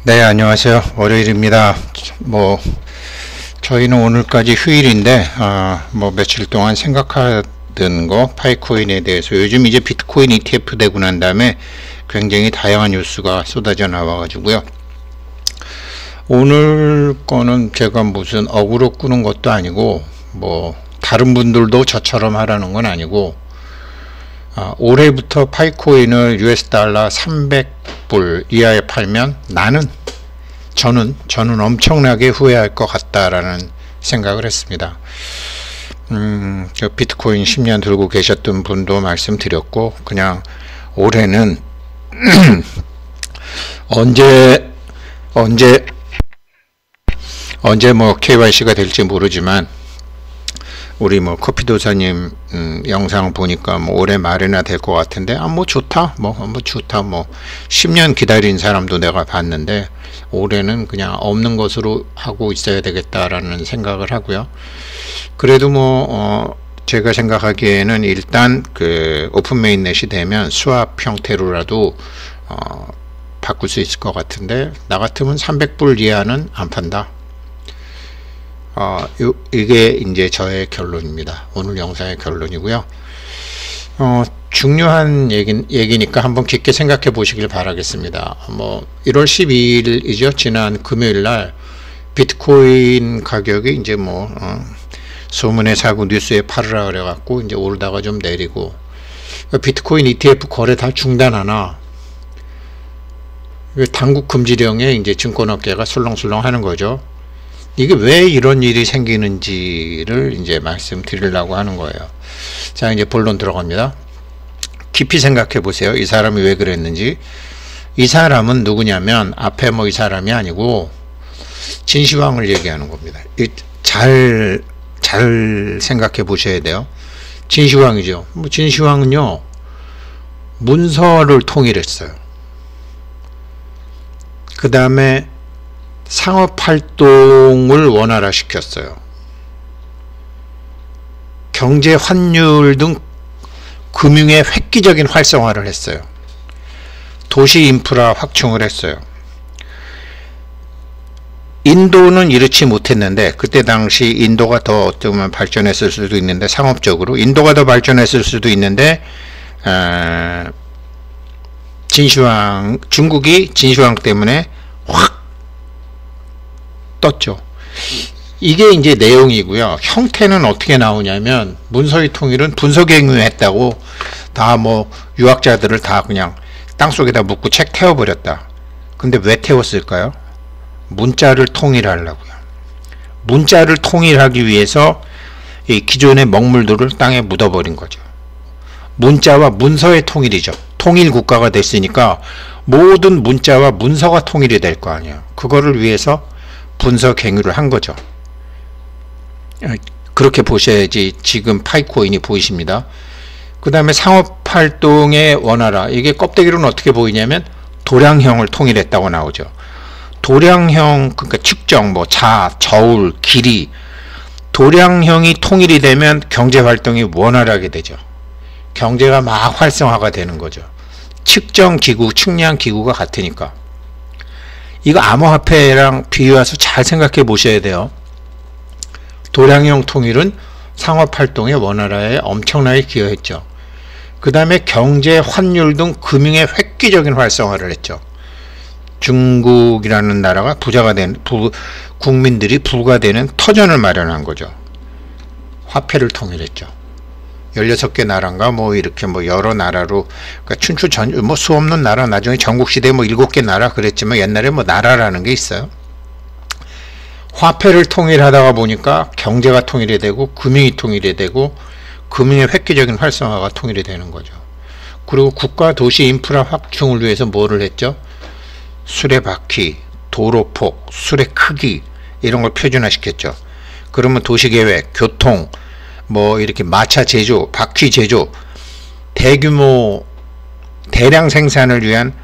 네, 안녕하세요. 월요일입니다. 저희는 오늘까지 휴일인데, 며칠 동안 생각하던 거, 파이코인에 대해서 요즘 이제 비트코인 ETF 되고 난 다음에 굉장히 다양한 뉴스가 쏟아져 나와가지고요. 오늘 거는 제가 무슨 어그로 끄는 것도 아니고, 다른 분들도 저처럼 하라는 건 아니고, 올해부터 파이코인을 US 달러 300불 이하에 팔면 저는 엄청나게 후회할 것 같다라는 생각을 했습니다. 비트코인 10년 들고 계셨던 분도 말씀드렸고, 그냥 올해는 언제 KYC가 될지 모르지만, 우리 커피도사님 영상 보니까 올해 말에나 될 것 같은데, 좋다 10년 기다린 사람도 내가 봤는데 올해는 그냥 없는 것으로 하고 있어야 되겠다라는 생각을 하고요. 그래도 제가 생각하기에는 일단 그 오픈 메인넷이 되면 스왑 형태로라도 바꿀 수 있을 것 같은데, 나 같으면 300불 이하는 안 판다. 이게 이제 저의 결론입니다. 오늘 영상의 결론이고요. 중요한 얘기니까 한번 깊게 생각해 보시길 바라겠습니다. 1월 12일이죠. 지난 금요일 날 비트코인 가격이 이제 소문에 사고 뉴스에 팔으라 그래갖고 이제 오르다가 좀 내리고, 비트코인 ETF 거래 다 중단하나, 당국 금지령에 이제 증권업계가 술렁술렁 하는 거죠. 이게 왜 이런 일이 생기는지를 이제 말씀드리려고 하는 거예요. 자, 이제 본론 들어갑니다. 깊이 생각해 보세요. 이 사람이 왜 그랬는지. 이 사람은 누구냐면, 앞에 이 사람이 아니고 진시황을 얘기하는 겁니다. 잘 생각해 보셔야 돼요. 진시황이죠. 진시황은요, 문서를 통일했어요. 그 다음에 상업활동을 원활화시켰어요. 경제 환율 등 금융의 획기적인 활성화를 했어요. 도시 인프라 확충을 했어요. 인도는 이렇지 못했는데, 그때 당시 인도가 더 어쩌면 발전했을 수도 있는데, 상업적으로 인도가 더 발전했을 수도 있는데, 중국이 진시황 때문에 확 떴죠. 이게 이제 내용이고요. 형태는 어떻게 나오냐면, 문서의 통일은 분서갱유했다고, 다 유학자들을 다 그냥 땅속에다 묻고 책 태워버렸다. 근데 왜 태웠을까요? 문자를 통일하려고요. 문자를 통일하기 위해서 이 기존의 먹물들을 땅에 묻어버린 거죠. 문자와 문서의 통일이죠. 통일 국가가 됐으니까 모든 문자와 문서가 통일이 될 거 아니에요. 그거를 위해서 분서갱유를 한 거죠. 그렇게 보셔야지 지금 파이코인이 보이십니다. 그 다음에 상업활동의 원활화, 이게 껍데기로는 어떻게 보이냐면 도량형을 통일했다고 나오죠. 도량형, 그러니까 측정, 저울, 길이, 도량형이 통일이 되면 경제활동이 원활하게 되죠. 경제가 막 활성화가 되는 거죠. 측정기구, 측량기구가 같으니까. 이거 암호화폐랑 비유해서 잘 생각해 보셔야 돼요. 도량형 통일은 상업활동의 원활화에 엄청나게 기여했죠. 그 다음에 경제, 환율 등 금융의 획기적인 활성화를 했죠. 중국이라는 나라가 국민들이 부가 되는 터전을 마련한 거죠. 화폐를 통일했죠. 16개 나라인가 이렇게 여러 나라로, 그러니까 춘추 수 없는 나라, 나중에 전국시대에 7개 나라 그랬지만, 옛날에 나라라는 게 있어요. 화폐를 통일하다가 보니까 경제가 통일이 되고, 금융이 통일이 되고, 금융의 획기적인 활성화가 통일이 되는 거죠. 그리고 국가 도시 인프라 확충을 위해서 뭐를 했죠? 수레바퀴, 도로폭, 수레 크기, 이런 걸 표준화시켰죠. 그러면 도시계획, 교통, 이렇게 마차 제조, 바퀴 제조, 대규모 대량 생산을 위한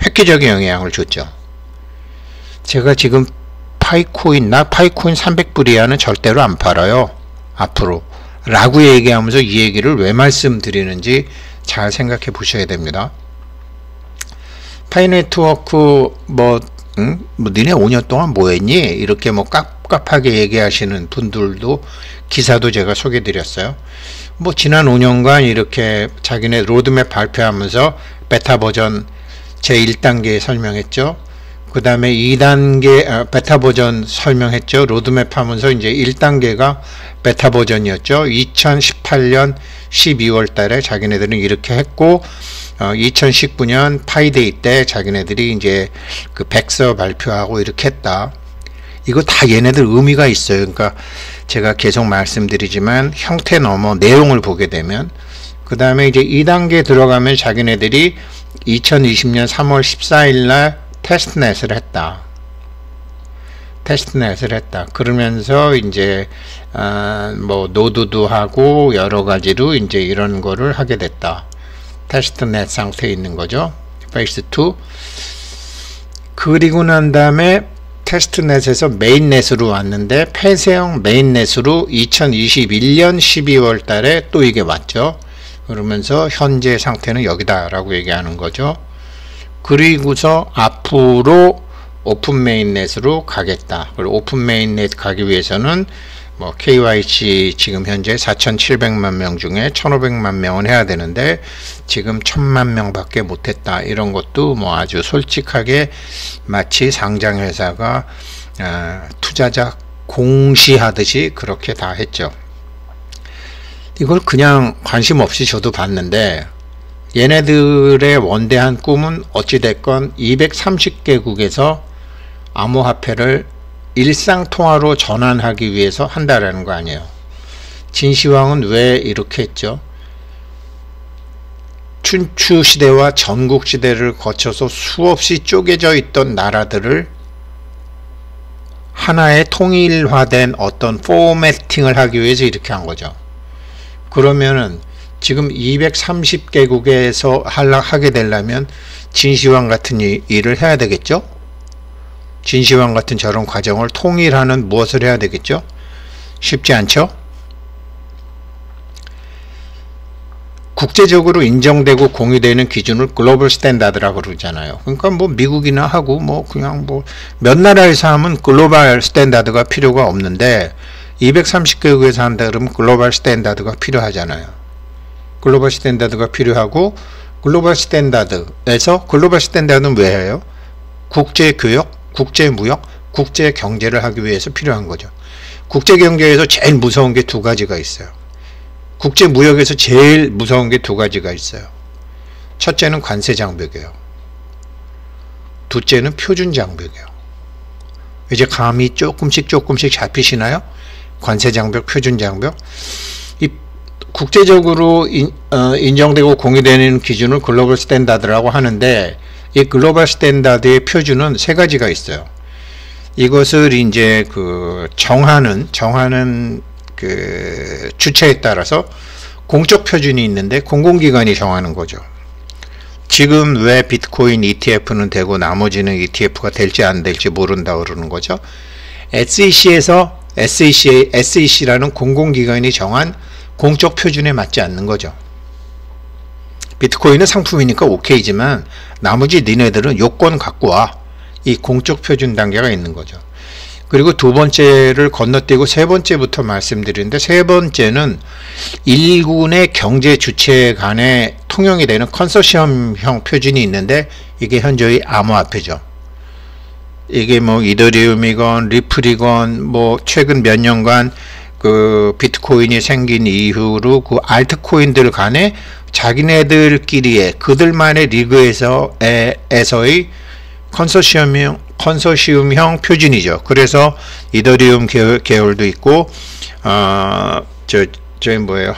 획기적인 영향을 줬죠. 제가 지금 파이코인 300불 이하는 절대로 안 팔아요, 앞으로 라고 얘기하면서 이 얘기를 왜 말씀드리는지 잘 생각해 보셔야 됩니다. 파이네트워크 응? 뭐 니네 5년 동안 뭐 했니? 이렇게 뭐 깝깝하게 얘기하시는 분들도 기사도 제가 소개해 드렸어요. 뭐 지난 5년간 이렇게 자기네 로드맵 발표하면서 베타 버전 제 1단계 설명했죠. 그 다음에 2단계 베타 버전 설명했죠. 로드맵 하면서 이제 1단계가 베타 버전이었죠. 2018년 12월 달에 자기네들은 이렇게 했고 2019년 파이데이 때 자기네들이 이제 그 백서 발표하고 이렇게 했다. 이거 다 얘네들 의미가 있어요. 그러니까 제가 계속 말씀드리지만 형태 넘어 내용을 보게 되면 그 다음에 이제 2단계 들어가면 자기네들이 2020년 3월 14일 날 테스트넷을 했다. 테스트넷을 했다. 그러면서 이제 뭐 노드도 하고 여러 가지로 이제 이런 거를 하게 됐다. 테스트넷 상태에 있는 거죠. 페이스 2. 그리고 난 다음에 테스트넷에서 메인넷으로 왔는데 폐쇄형 메인넷으로 2021년 12월 달에 또 이게 왔죠. 그러면서 현재 상태는 여기다 라고 얘기하는 거죠. 그리고서 앞으로 오픈 메인넷으로 가겠다. 그리고 오픈 메인넷 가기 위해서는 뭐 KYC 지금 현재 4,700만 명 중에 1,500만 명은 해야 되는데 지금 1,000만 명밖에 못했다. 이런 것도 뭐 아주 솔직하게 마치 상장회사가 투자자 공시하듯이 그렇게 다 했죠. 이걸 그냥 관심 없이 저도 봤는데 얘네들의 원대한 꿈은 어찌됐건 230개국에서 암호화폐를 일상통화로 전환하기 위해서 한다라는 거 아니에요. 진시황은 왜 이렇게 했죠? 춘추시대와 전국시대를 거쳐서 수없이 쪼개져 있던 나라들을 하나의 통일화된 어떤 포매팅을 하기 위해서 이렇게 한 거죠. 그러면은 지금 230개국에서 하게 되려면 진시황 같은 일을 해야 되겠죠? 진시황 같은 저런 과정을 통일하는 무엇을 해야 되겠죠? 쉽지 않죠? 국제적으로 인정되고 공유되는 기준을 글로벌 스탠다드라고 그러잖아요. 그러니까 뭐 미국이나 하고 뭐 그냥 뭐 몇 나라에서 하면 글로벌 스탠다드가 필요가 없는데 230개국에서 한다 그러면 글로벌 스탠다드가 필요하잖아요. 글로벌 스탠다드가 필요하고 글로벌 스탠다드에서 글로벌 스탠다드는 왜 해요? 국제교역, 국제무역, 국제경제를 하기 위해서 필요한 거죠. 국제경제에서 제일 무서운 게 두 가지가 있어요. 국제무역에서 제일 무서운 게 두 가지가 있어요. 첫째는 관세장벽이에요. 둘째는 표준장벽이에요. 이제 감이 조금씩 잡히시나요? 관세장벽, 표준장벽. 이 국제적으로 인정되고 공유되는 기준을 글로벌 스탠다드라고 하는데 이 글로벌 스탠다드의 표준은 세 가지가 있어요. 이것을 이제 그 정하는 그 주체에 따라서 공적 표준이 있는데 공공기관이 정하는 거죠. 지금 왜 비트코인 ETF는 되고 나머지는 ETF가 될지 안 될지 모른다 그러는 거죠. SEC라는 공공기관이 정한 공적 표준에 맞지 않는 거죠. 비트코인은 상품이니까 오케이지만 나머지 니네들은 요건 갖고 와. 이 공적 표준 단계가 있는 거죠. 그리고 두 번째를 건너뛰고 세 번째부터 말씀드리는데 세 번째는 일군의 경제 주체 간에 통용이 되는 컨소시엄형 표준이 있는데 이게 현저히 암호화폐죠. 이게 뭐 이더리움이건 리플이건 뭐 최근 몇 년간 그 비트코인이 생긴 이후로 그 알트코인들 간에 자기네들끼리의 그들만의 리그에서의 컨소시엄형 표준이죠. 그래서 이더리움 계열도 있고 저기 뭐예요?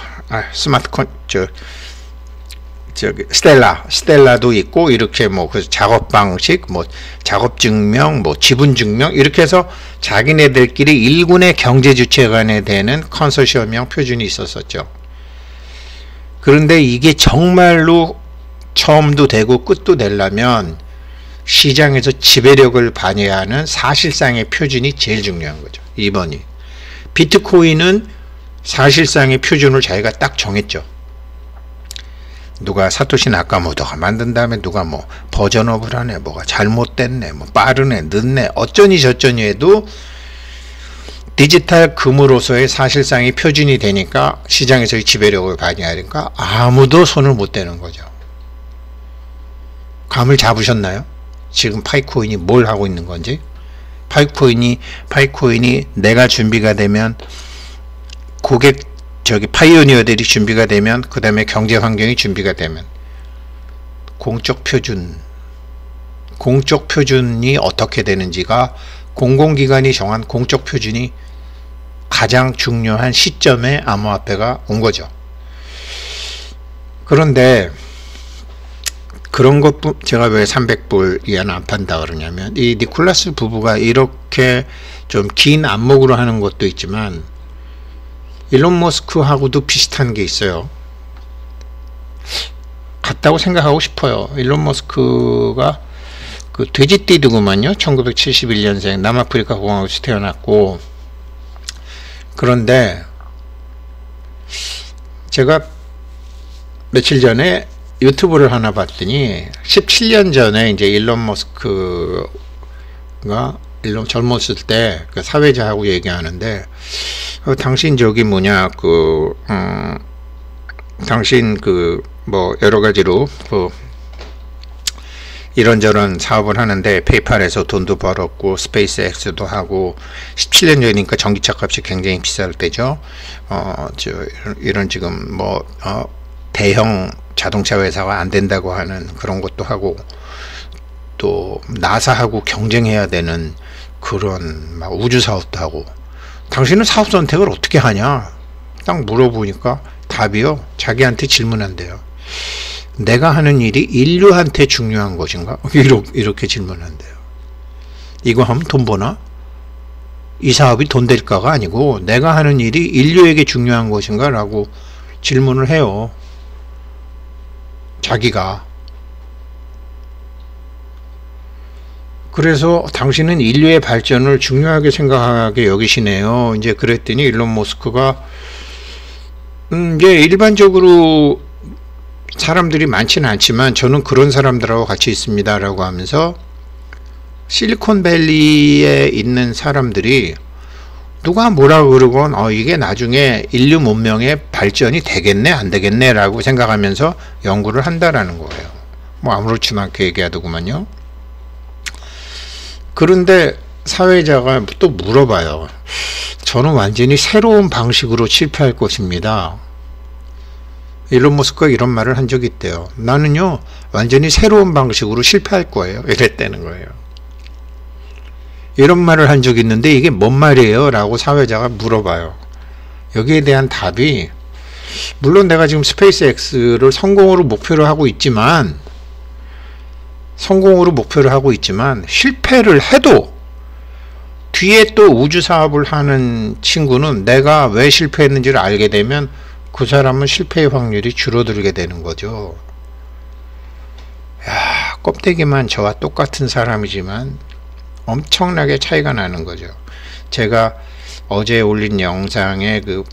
스텔라도 있고 이렇게 뭐 그 작업 방식, 뭐 작업 증명, 뭐 지분 증명 이렇게 해서 자기네들끼리 일군의 경제 주체 간에 되는 컨소시엄형 표준이 있었었죠. 그런데 이게 정말로 처음도 되고 끝도 되려면 시장에서 지배력을 발휘하는 사실상의 표준이 제일 중요한 거죠. 2번이. 비트코인은 사실상의 표준을 자기가 딱 정했죠. 누가 사토시 나카모토가 만든 다음에 누가 뭐 버전업을 하네, 뭐가 잘못됐네, 뭐 빠르네, 늦네, 어쩌니 저쩌니 해도 디지털 금으로서의 사실상의 표준이 되니까 시장에서의 지배력을 발휘하니까 아무도 손을 못 대는 거죠. 감을 잡으셨나요? 지금 파이코인이 뭘 하고 있는 건지. 파이코인이 내가 준비가 되면, 파이오니어들이 준비가 되면, 그 다음에 경제 환경이 준비가 되면, 공적 표준이 어떻게 되는지가 공공기관이 정한 공적 표준이 가장 중요한 시점에 암호화폐가 온 거죠. 그런데 그런 것, 제가 왜 300불 이하는 안 판다 그러냐면, 이 니콜라스 부부가 이렇게 좀 긴 안목으로 하는 것도 있지만 일론 머스크하고도 비슷한 게 있어요. 같다고 생각하고 싶어요. 일론 머스크가 그 돼지띠드구만요. 1971년생 남아프리카 공화국에서 태어났고, 그런데 제가 며칠 전에 유튜브를 하나 봤더니 17년 전에 이제 일론 머스크가 젊었을 때 그 사회자하고 얘기하는데, 당신 저기 뭐냐, 당신 뭐 여러 가지로 이런저런 사업을 하는데 페이팔에서 돈도 벌었고 스페이스X도 하고, 17년 전이니까 전기차 값이 굉장히 비쌀 때죠. 이런 지금 뭐 대형 자동차 회사가 안 된다고 하는 그런 것도 하고, 또 나사하고 경쟁해야 되는 그런 막 우주 사업도 하고. 당신은 사업 선택을 어떻게 하냐 딱 물어보니까 답이요, 자기한테 질문한대요. 내가 하는 일이 인류한테 중요한 것인가? 이렇게 질문한대요. 이거 하면 돈 버나? 이 사업이 돈 될까가 아니고 내가 하는 일이 인류에게 중요한 것인가? 라고 질문을 해요, 자기가. 그래서 당신은 인류의 발전을 중요하게 생각하게 여기시네요. 이제 그랬더니 일론 머스크가 이제 일반적으로 사람들이 많지는 않지만 저는 그런 사람들하고 같이 있습니다 라고 하면서, 실리콘밸리에 있는 사람들이 누가 뭐라 그러건 이게 나중에 인류 문명의 발전이 되겠네 안 되겠네 라고 생각하면서 연구를 한다라는 거예요. 뭐 아무렇지도 않게 얘기하더구만요. 그런데 사회자가 또 물어봐요. 저는 완전히 새로운 방식으로 실패할 것입니다. 일론 머스크가 이런 말을 한 적이 있대요. 나는요 완전히 새로운 방식으로 실패할 거예요, 이랬다는 거예요. 이런 말을 한 적이 있는데 이게 뭔 말이에요? 라고 사회자가 물어봐요. 여기에 대한 답이, 물론 내가 지금 스페이스X를 성공으로 목표로 하고 있지만 실패를 해도 뒤에 또 우주 사업을 하는 친구는 내가 왜 실패했는지를 알게 되면 그 사람은 실패의 확률이 줄어들게 되는 거죠. 야, 껍데기만 저와 똑같은 사람이지만 엄청나게 차이가 나는 거죠. 제가 어제 올린 영상에 그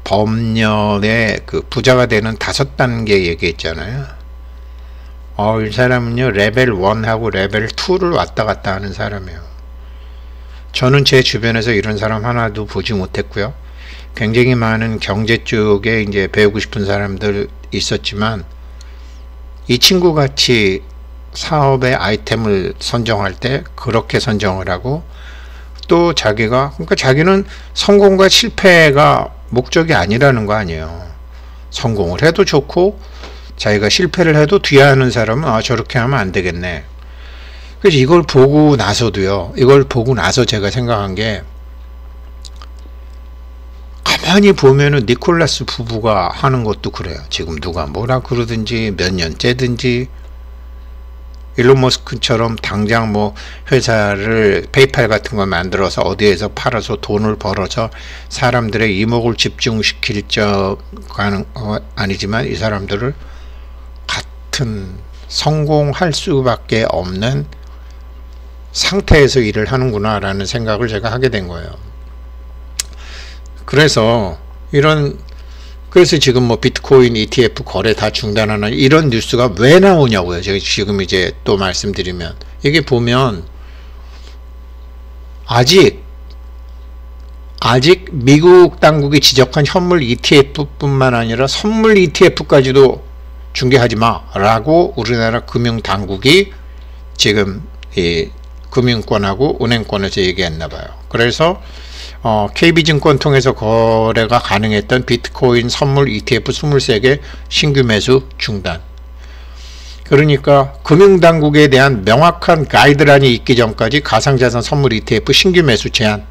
범년의 그 부자가 되는 5단계 얘기했잖아요. 이 사람은요 레벨 1하고 레벨 2를 왔다 갔다 하는 사람이에요. 저는 제 주변에서 이런 사람 하나도 보지 못했고요. 굉장히 많은 경제 쪽에 이제 배우고 싶은 사람들 있었지만, 이 친구 같이 사업의 아이템을 선정할 때 그렇게 선정을 하고, 또 그러니까 자기는 성공과 실패가 목적이 아니라는 거 아니에요. 성공을 해도 좋고 자기가 실패를 해도 뒤에 하는 사람은 저렇게 하면 안 되겠네. 그래서 이걸 보고 나서 제가 생각한 게, 가만히 보면은 니콜라스 부부가 하는 것도 그래요. 지금 누가 뭐라 그러든지 몇 년째든지 일론 머스크처럼 당장 뭐 회사를 페이팔 같은 거 만들어서 어디에서 팔아서 돈을 벌어서 사람들의 이목을 집중시킬 적은 아니지만, 이 사람들을 같은 성공할 수밖에 없는 상태에서 일을 하는구나 라는 생각을 제가 하게 된 거예요. 그래서 이런 그래서 지금 뭐 비트코인 ETF 거래 다 중단하는 이런 뉴스가 왜 나오냐고요. 제가 지금 이제 또 말씀드리면, 이게 보면 아직 미국 당국이 지적한 현물 ETF뿐만 아니라 선물 ETF까지도 중개하지 마라고 우리나라 금융당국이 지금 이 금융권하고 은행권에서 얘기했나 봐요. 그래서 KB증권 통해서 거래가 가능했던 비트코인 선물 ETF 23개 신규 매수 중단. 그러니까 금융당국에 대한 명확한 가이드라인이 있기 전까지 가상자산 선물 ETF 신규 매수 제한.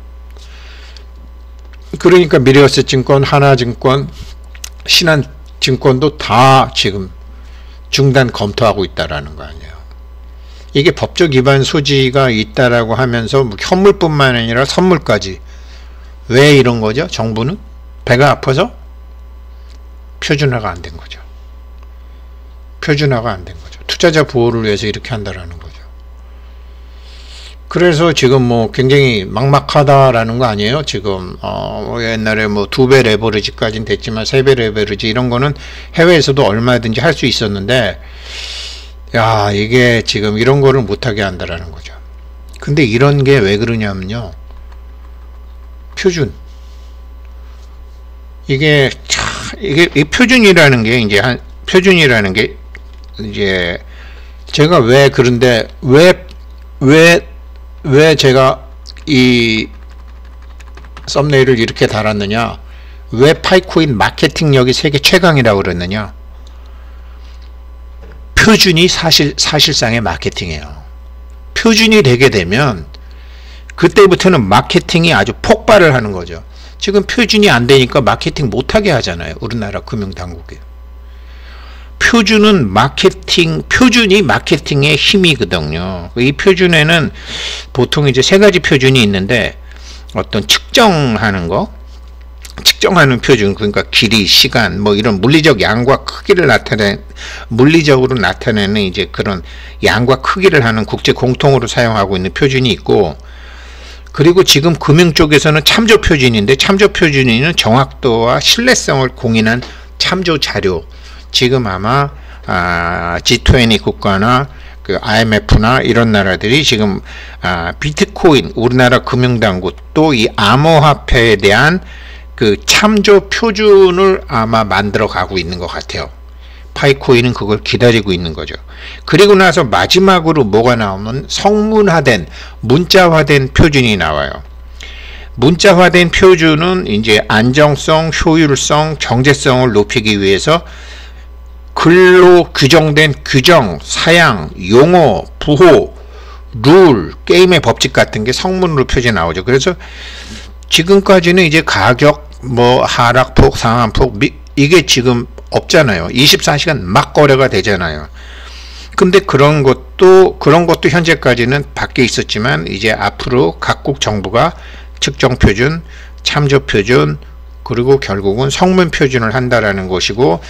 그러니까 미래에셋증권, 하나증권, 신한증권도 다 지금 중단 검토하고 있다라는 거 아니에요. 이게 법적 위반 소지가 있다라고 하면서 뭐 현물뿐만 아니라 선물까지. 왜 이런 거죠? 정부는 배가 아파서 표준화가 안 된 거죠. 표준화가 안 된 거죠. 투자자 보호를 위해서 이렇게 한다라는 거죠. 그래서 지금 뭐 굉장히 막막하다라는 거 아니에요. 지금 옛날에 뭐 2배 레버리지까지는 됐지만 3배 레버리지 이런 거는 해외에서도 얼마든지 할 수 있었는데, 야, 이게 지금 이런 거를 못하게 한다라는 거죠. 근데 이런 게 왜 그러냐면요, 표준. 이게 이 표준이라는 게 이제 제가 왜 그런데 왜 제가 이 썸네일을 이렇게 달았느냐, 왜 파이코인 마케팅력이 세계 최강이라고 그랬느냐. 표준이 사실상의 마케팅이에요. 표준이 되게 되면 그때부터는 마케팅이 아주 폭발을 하는 거죠. 지금 표준이 안 되니까 마케팅 못하게 하잖아요. 우리나라 금융당국이. 표준이 마케팅의 힘이거든요. 이 표준에는 보통 이제 3가지 표준이 있는데, 어떤 측정하는 표준, 그러니까 길이, 시간, 뭐 이런 물리적 양과 크기를 물리적으로 나타내는 이제 그런 양과 크기를 하는 국제 공통으로 사용하고 있는 표준이 있고, 그리고 지금 금융 쪽에서는 참조 표준인데, 참조 표준은 정확도와 신뢰성을 공인한 참조 자료. 지금 아마 G20 국가나 그 IMF나 이런 나라들이 지금 비트코인, 우리나라 금융당국, 또 이 암호화폐에 대한 그 참조 표준을 아마 만들어 가고 있는 것 같아요. 파이코인은 그걸 기다리고 있는 거죠. 그리고 나서 마지막으로 뭐가 나오면 성문화된, 문자화된 표준이 나와요. 문자화된 표준은 이제 안정성, 효율성, 정제성을 높이기 위해서 글로 규정된 규정, 사양, 용어, 부호, 룰, 게임의 법칙 같은 게 성문으로 표준이 나오죠. 그래서 지금까지는 이제 가격, 뭐 하락폭, 상한폭, 이게 지금 없잖아요. 24시간 막 거래가 되잖아요. 근데 그런 것도 현재까지는 밖에 있었지만, 이제 앞으로 각국 정부가 측정 표준, 참조 표준, 그리고 결국은 성문 표준을 한다라는 것이고,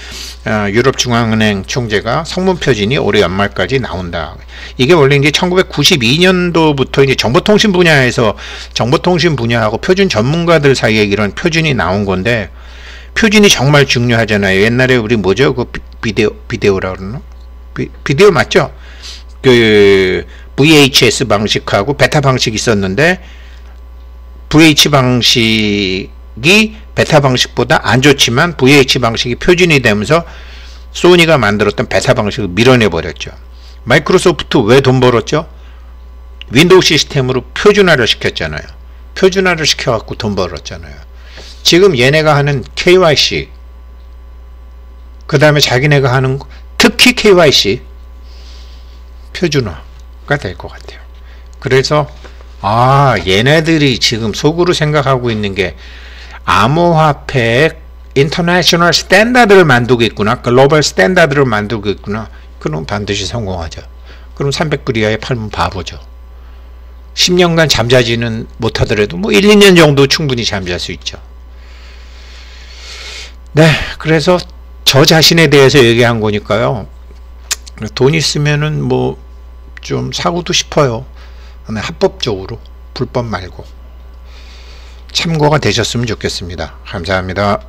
유럽중앙은행 총재가 성문 표준이 올해 연말까지 나온다. 이게 원래 이제 1992년도부터 이제 정보통신 분야하고 표준 전문가들 사이에 이런 표준이 나온 건데, 표준이 정말 중요하잖아요. 옛날에 우리 뭐죠? 그 비디오라 그러나? 비디오 맞죠? 그 VHS 방식하고 베타 방식이 있었는데, VH 방식이 베타 방식보다 안 좋지만 VH 방식이 표준이 되면서 소니가 만들었던 베타 방식을 밀어내버렸죠. 마이크로소프트 왜 돈 벌었죠? 윈도우 시스템으로 표준화를 시켰잖아요. 표준화를 시켜갖고 돈 벌었잖아요. 지금 얘네가 하는 KYC, 그 다음에 자기네가 하는 특히 KYC 표준화가 될 것 같아요. 그래서 얘네들이 지금 속으로 생각하고 있는 게 암호화폐의 인터내셔널 스탠다드를 만들겠구나, 글로벌 스탠다드를 만들겠구나. 그럼 반드시 성공하죠. 그럼 300불 이하에 팔면 바보죠. 10년간 잠자지는 못하더라도 뭐 1, 2년 정도 충분히 잠잘 수 있죠. 네, 그래서 저 자신에 대해서 얘기한 거니까요. 돈 있으면은 뭐 좀 사고도 싶어요. 합법적으로, 불법 말고. 참고가 되셨으면 좋겠습니다. 감사합니다.